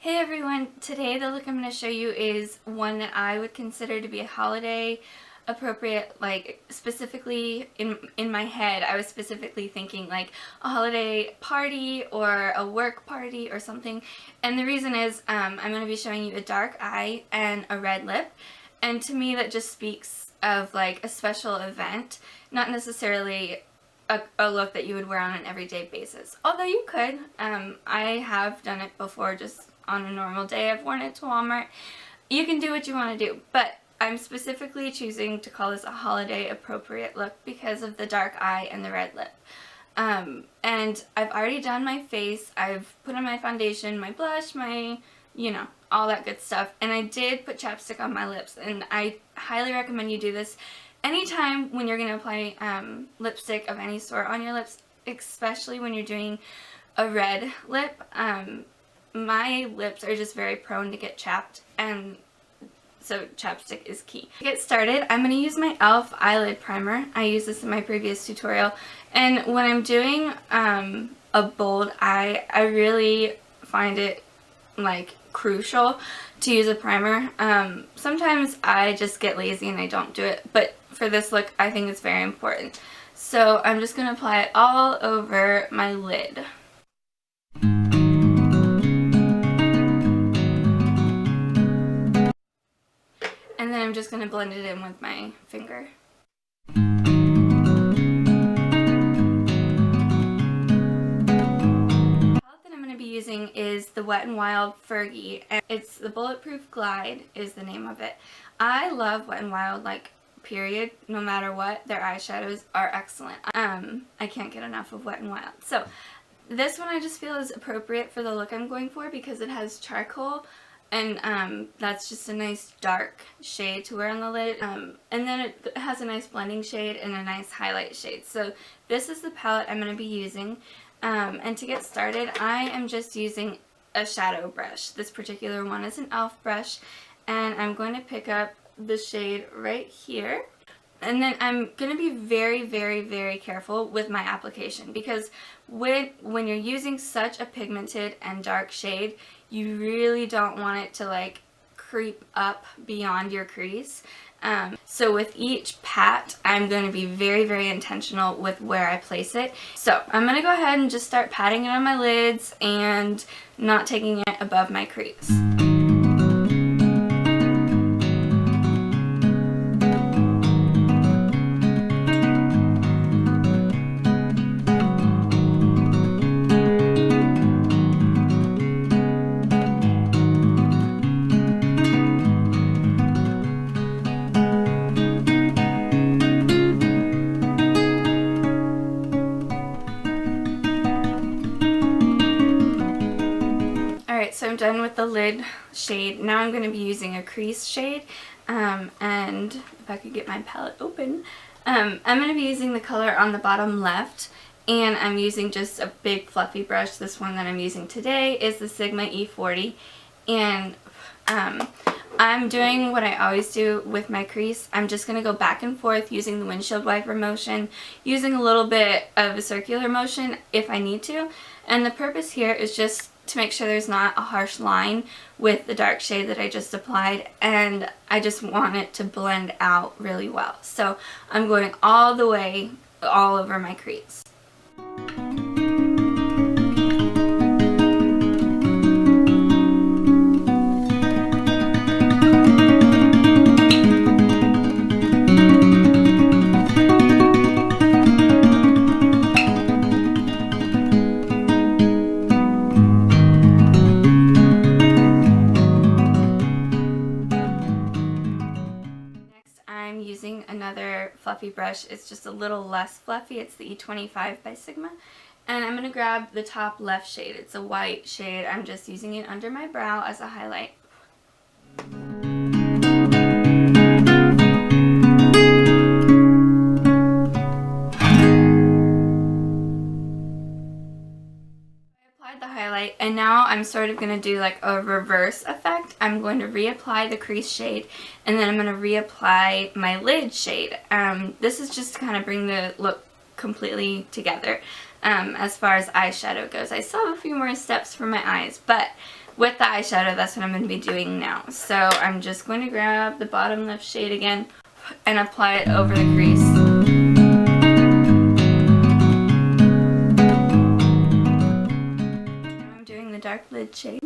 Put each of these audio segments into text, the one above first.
Hey everyone, today the look I'm going to show you is one that I would consider to be a holiday appropriate, like specifically in my head I was specifically thinking like a holiday party or a work party or something, and the reason is I'm going to be showing you a dark eye and a red lip, and to me that just speaks of like a special event, not necessarily a look that you would wear on an everyday basis. Although you could. I have done it before just on a normal day. I've worn it to Walmart. You can do what you want to do, but I'm specifically choosing to call this a holiday appropriate look because of the dark eye and the red lip. And I've already done my face. I've put on my foundation, my blush, my, all that good stuff. And I did put chapstick on my lips, and I highly recommend you do this anytime when you're going to apply lipstick of any sort on your lips, especially when you're doing a red lip. My lips are just very prone to get chapped, and so chapstick is key. To get started, I'm going to use my e.l.f. eyelid primer. I used this in my previous tutorial, and when I'm doing a bold eye, I really find it like crucial to use a primer. Sometimes I just get lazy and I don't do it, but for this look I think it's very important. So I'm just going to apply it all over my lid. And then I'm just going to blend it in with my finger. Using is the Wet n Wild Fergie, and it's the Bulletproof Glide is the name of it. I love Wet n Wild, like, period, no matter what. Their eyeshadows are excellent. I can't get enough of Wet n Wild. So this one I just feel is appropriate for the look I'm going for because it has charcoal, and that's just a nice dark shade to wear on the lid, and then it has a nice blending shade and a nice highlight shade. So this is the palette I'm going to be using. And to get started, I am just using a shadow brush. This particular one is an e.l.f. brush, and I'm going to pick up the shade right here. And then I'm going to be very, very, very careful with my application because when you're using such a pigmented and dark shade, you really don't want it to like creep up beyond your crease. So with each pat, I'm going to be very, very intentional with where I place it. So I'm going to go ahead and just start patting it on my lids and not taking it above my crease. So I'm done with the lid shade. Now I'm going to be using a crease shade, and if I could get my palette open, I'm going to be using the color on the bottom left, and I'm using just a big fluffy brush. This one that I'm using today is the Sigma E40, and I'm doing what I always do with my crease. I'm just going to go back and forth using the windshield wiper motion, using a little bit of a circular motion if I need to, and the purpose here is just to make sure there's not a harsh line with the dark shade that I just applied, and I just want it to blend out really well. So I'm going all the way all over my crease. I'm using another fluffy brush. It's just a little less fluffy. It's the E25 by Sigma. And I'm going to grab the top left shade. It's a white shade. I'm just using it under my brow as a highlight. And now I'm sort of going to do like a reverse effect. I'm going to reapply the crease shade, and then I'm going to reapply my lid shade. This is just to kind of bring the look completely together as far as eyeshadow goes. I still have a few more steps for my eyes, but with the eyeshadow, that's what I'm going to be doing now. So I'm just going to grab the bottom left shade again and apply it over the crease. I'm doing the dark lid shade.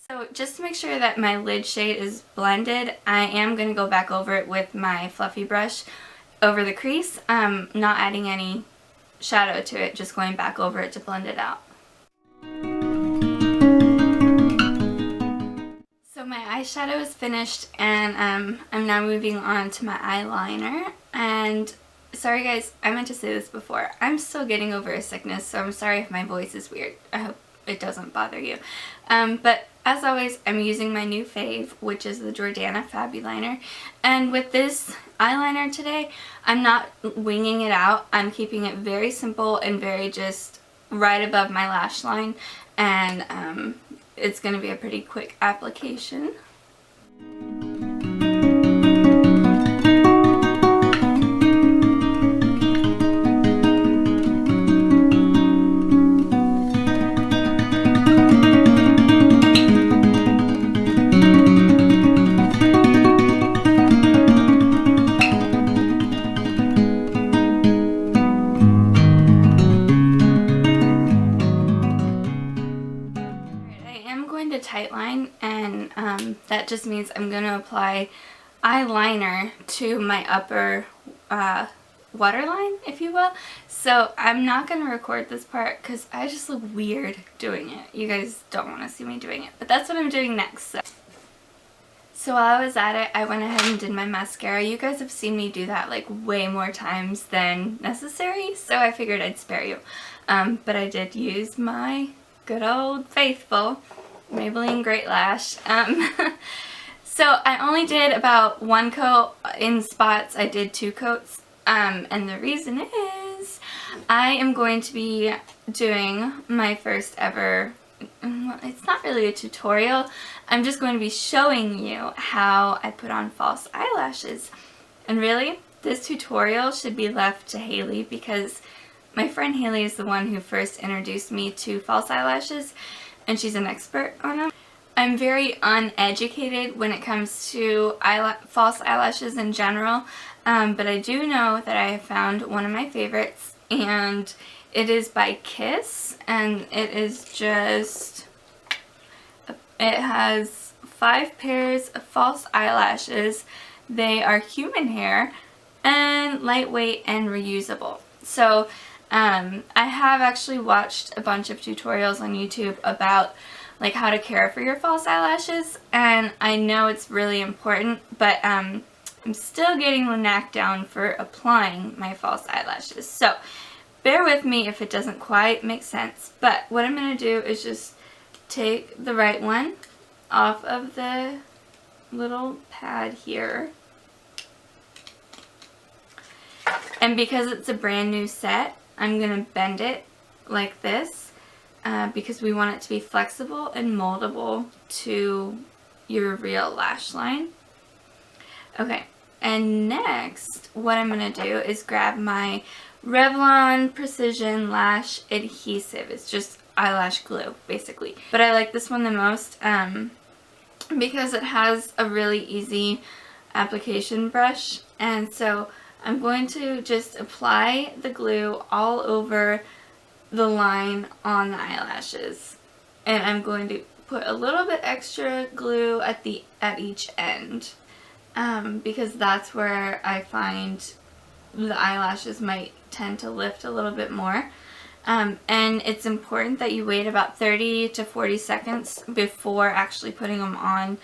So just to make sure that my lid shade is blended, I am going to go back over it with my fluffy brush over the crease, not adding any shadow to it, just going back over it to blend it out. So my eyeshadow is finished, and I'm now moving on to my eyeliner. And sorry guys, I meant to say this before, I'm still getting over a sickness, so I'm sorry if my voice is weird. I hope it doesn't bother you. But as always, I'm using my new fave, which is the Jordana Fabuliner. And with this eyeliner today, I'm not winging it out. I'm keeping it very simple and very just right above my lash line. And it's going to be a pretty quick application. Tightline, and that just means I'm going to apply eyeliner to my upper waterline, if you will. So I'm not going to record this part because I just look weird doing it. You guys don't want to see me doing it, but that's what I'm doing next. So while I was at it, I went ahead and did my mascara. You guys have seen me do that like way more times than necessary, so I figured I'd spare you. But I did use my good old faithful Maybelline Great Lash. So I only did about one coat. In spots I did 2 coats, and the reason is I am going to be doing my first ever, it's not really a tutorial, I'm just going to be showing you how I put on false eyelashes. And really, this tutorial should be left to Haley, because my friend Haley is the one who first introduced me to false eyelashes, and she's an expert on them. I'm very uneducated when it comes to false eyelashes in general, but I do know that I have found one of my favorites, and it is by Kiss, and it is just, it has 5 pairs of false eyelashes. They are human hair and lightweight and reusable. So I have actually watched a bunch of tutorials on YouTube about like how to care for your false eyelashes, and I know it's really important, but I'm still getting the knack down for applying my false eyelashes. So bear with me if it doesn't quite make sense, but what I'm going to do is just take the right one off of the little pad here. And because it's a brand new set, I'm going to bend it like this because we want it to be flexible and moldable to your real lash line. Okay, and next what I'm going to do is grab my Revlon Precision Lash Adhesive. It's just eyelash glue, basically. But I like this one the most because it has a really easy application brush, and so I'm going to just apply the glue all over the line on the eyelashes, and I'm going to put a little bit extra glue at each end because that's where I find the eyelashes might tend to lift a little bit more. And it's important that you wait about 30 to 40 seconds before actually putting them on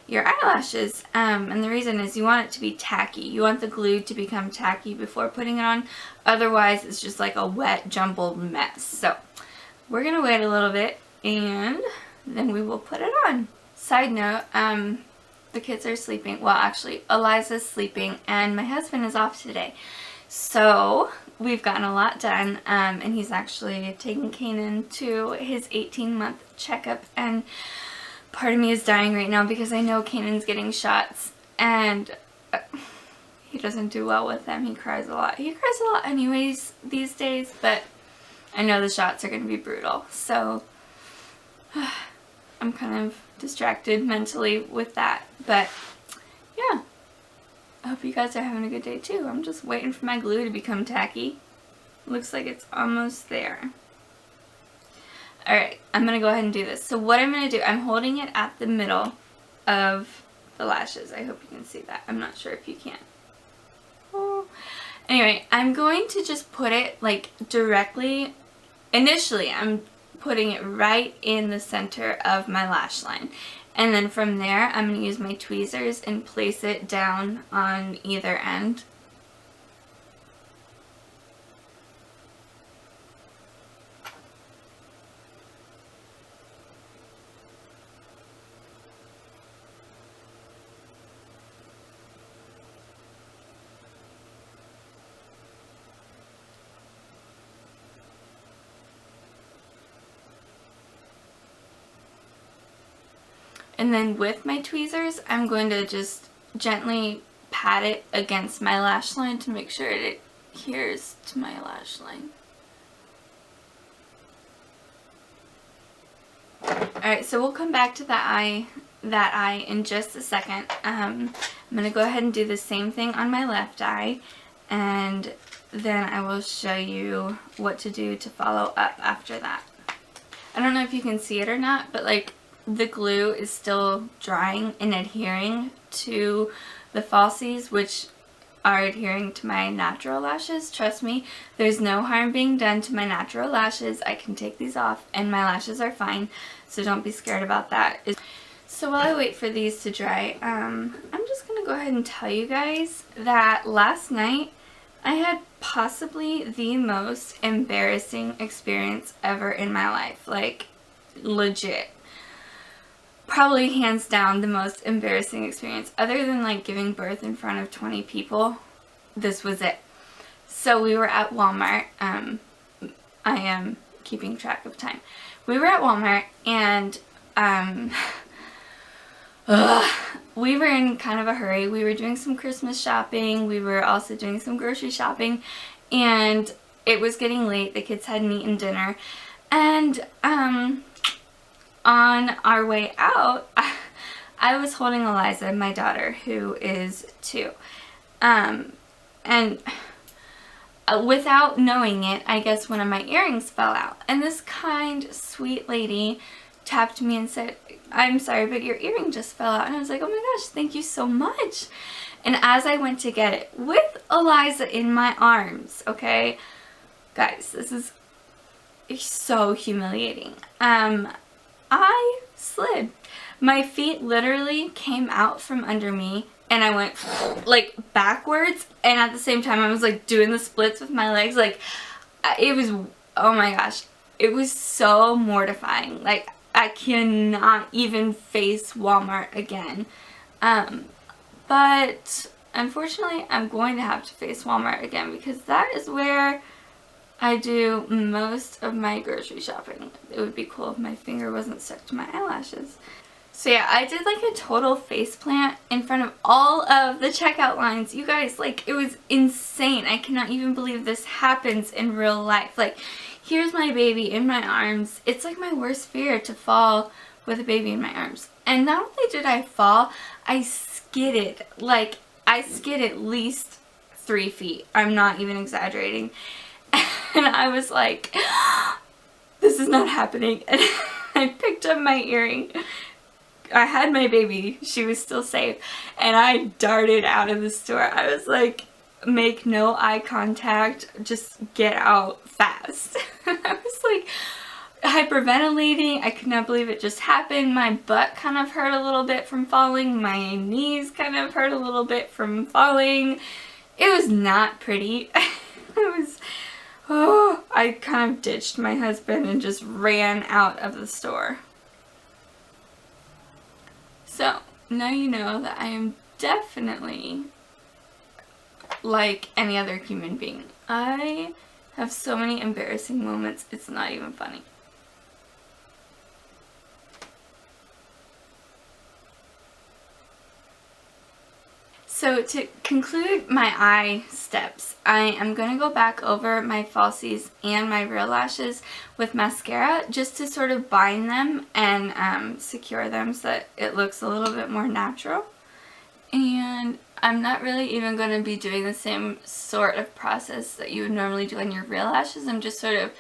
your eyelashes, and the reason is you want it to be tacky. You want the glue to become tacky before putting it on, otherwise it's just like a wet jumbled mess. So we're gonna wait a little bit and then we will put it on. Side note, the kids are sleeping. Well, actually Eliza's sleeping and my husband is off today, so we've gotten a lot done, and he's actually taking Kanan to his 18-month checkup, and part of me is dying right now because I know Kanan's getting shots, and doesn't do well with them. He cries a lot. He cries a lot anyways these days, but I know the shots are going to be brutal. So I'm kind of distracted mentally with that. But yeah, I hope you guys are having a good day too. I'm just waiting for my glue to become tacky. Looks like it's almost there. Alright, I'm going to go ahead and do this. So what I'm going to do, I'm holding it at the middle of the lashes. I hope you can see that. I'm not sure if you can. Oh. Anyway, I'm going to just put it like directly, initially I'm putting it right in the center of my lash line. And then from there, I'm going to use my tweezers and place it down on either end. And then with my tweezers, I'm going to just gently pat it against my lash line to make sure it adheres to my lash line. Alright, so we'll come back to that eye in just a second. I'm going to go ahead and do the same thing on my left eye, and then I will show you what to do to follow up after that. I don't know if you can see it or not, but like the glue is still drying and adhering to the falsies, which are adhering to my natural lashes. Trust me, there's no harm being done to my natural lashes. I can take these off and my lashes are fine, so don't be scared about that. So while I wait for these to dry, I'm just going to go ahead and tell you guys that last night I had possibly the most embarrassing experience ever in my life. Like, legit. Probably hands down the most embarrassing experience. Other than like giving birth in front of 20 people, this was it. So we were at Walmart. I am keeping track of time. We were at Walmart and we were in kind of a hurry. We were doing some Christmas shopping. We were also doing some grocery shopping, and it was getting late. The kids hadn't eaten dinner, and on our way out, I was holding Eliza, my daughter, who is 2. And without knowing it, I guess one of my earrings fell out. And this kind, sweet lady tapped me and said, "I'm sorry, but your earring just fell out." And I was like, "Oh my gosh, thank you so much." And as I went to get it, with Eliza in my arms, okay? Guys, this is so humiliating. I slid. My feet literally came out from under me and I went like backwards, and at the same time I was like doing the splits with my legs. Like, it was, oh my gosh, it was so mortifying. Like, I cannot even face Walmart again. But unfortunately I'm going to have to face Walmart again because that is where I do most of my grocery shopping. It would be cool if my finger wasn't stuck to my eyelashes. So yeah, I did like a total face plant in front of all of the checkout lines. You guys, like, it was insane. I cannot even believe this happens in real life. Like, here's my baby in my arms. It's like my worst fear to fall with a baby in my arms. And not only did I fall, I skidded. Like, I skid at least 3 feet. I'm not even exaggerating. And I was like, this is not happening. And I picked up my earring. I had my baby. She was still safe. And I darted out of the store. I was like, make no eye contact. Just get out fast. I was like hyperventilating. I could not believe it just happened. My butt kind of hurt a little bit from falling. My knees kind of hurt a little bit from falling. It was not pretty. It was... Oh, I kind of ditched my husband and just ran out of the store. So, now you know that I am definitely like any other human being. I have so many embarrassing moments, it's not even funny. So to conclude my eye steps, I am going to go back over my falsies and my real lashes with mascara just to sort of bind them and secure them so that it looks a little bit more natural. And I'm not really even going to be doing the same sort of process that you would normally do on your real lashes. I'm just sort of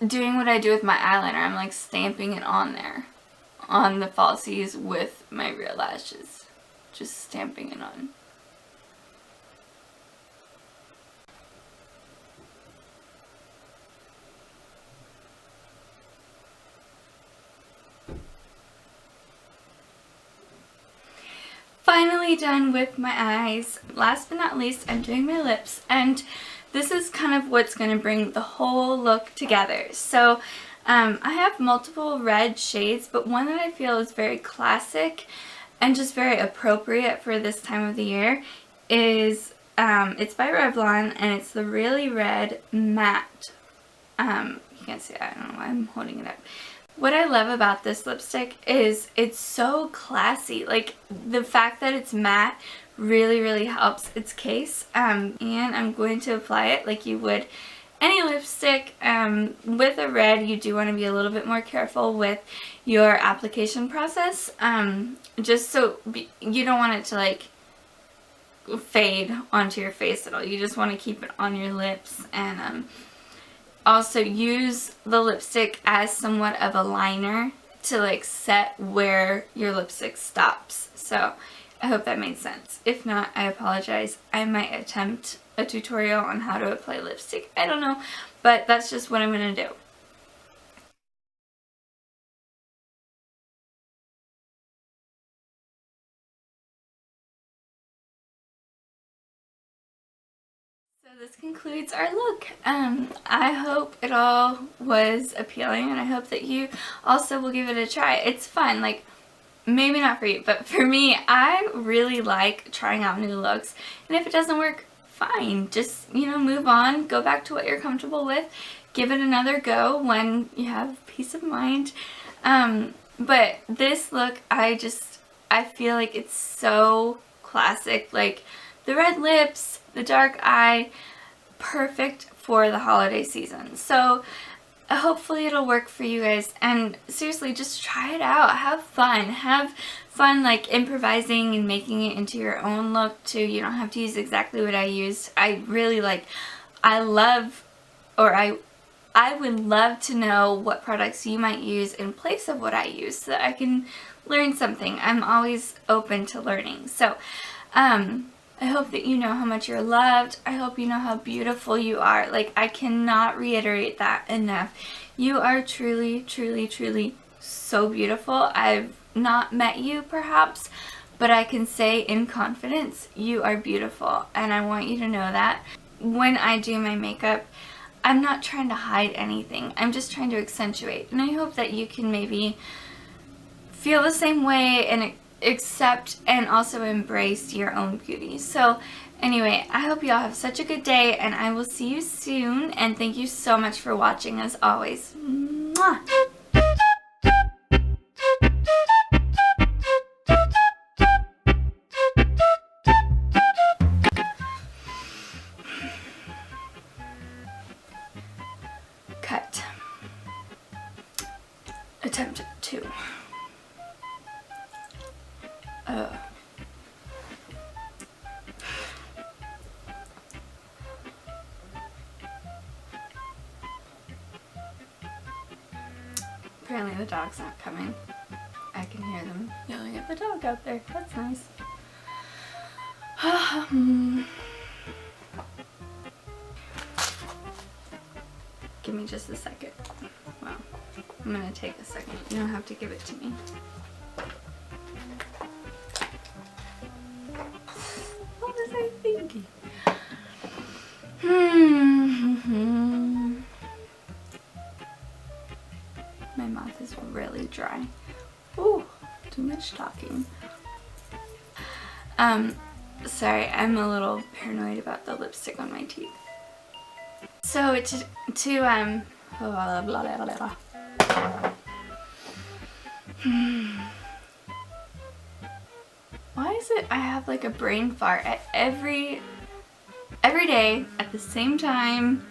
doing what I do with my eyeliner. I'm like stamping it on there, on the falsies with my real lashes. Just stamping it on. Finally done with my eyes. Last but not least, I'm doing my lips, and this is kind of what's going to bring the whole look together. So I have multiple red shades, but one that I feel is very classic and just very appropriate for this time of the year is, it's by Revlon, and it's the Really Red Matte. You can't see it, I don't know why I'm holding it up. What I love about this lipstick is it's so classy. Like, the fact that it's matte really helps its case. And I'm going to apply it like you would any lipstick. With a red, you do want to be a little bit more careful with your application process. Just so you don't want it to like fade onto your face at all. You just want to keep it on your lips, and also use the lipstick as somewhat of a liner to like set where your lipstick stops. So I hope that made sense. If not, I apologize. I might attempt a tutorial on how to apply lipstick. I don't know, but that's just what I'm going to do. So this concludes our look. I hope it all was appealing, and I hope that you also will give it a try. It's fun. Like, maybe not for you, but for me, I really like trying out new looks. And if it doesn't work, fine. Just, you know, move on. Go back to what you're comfortable with. Give it another go when you have peace of mind. But this look, I feel like it's so classic. Like, the red lips, the dark eye, perfect for the holiday season. So hopefully it'll work for you guys, and seriously, just try it out. Have fun like improvising and making it into your own look too. You don't have to use exactly what I used. I would love to know what products you might use in place of what I use so that I can learn something. I'm always open to learning. So I hope that you know how much you're loved. I hope you know how beautiful you are. Like, I cannot reiterate that enough. You are truly so beautiful. I've not met you perhaps, but I can say in confidence, you are beautiful, and I want you to know that. When I do my makeup, I'm not trying to hide anything. I'm just trying to accentuate, and I hope that you can maybe feel the same way and accept and also embrace your own beauty. So anyway, I hope you all have such a good day, and I will see you soon, and thank you so much for watching as always. Mwah! Cut. Attempt 2. Apparently the dog's not coming. I can hear them yelling at the dog out there. That's nice. Give me just a second. Well, I'm gonna take a second. You don't have to give it to me. What was I thinking? My mouth is really dry. Ooh, too much talking. Sorry, I'm a little paranoid about the lipstick on my teeth. So Why is it I have like a brain fart at every day at the same time?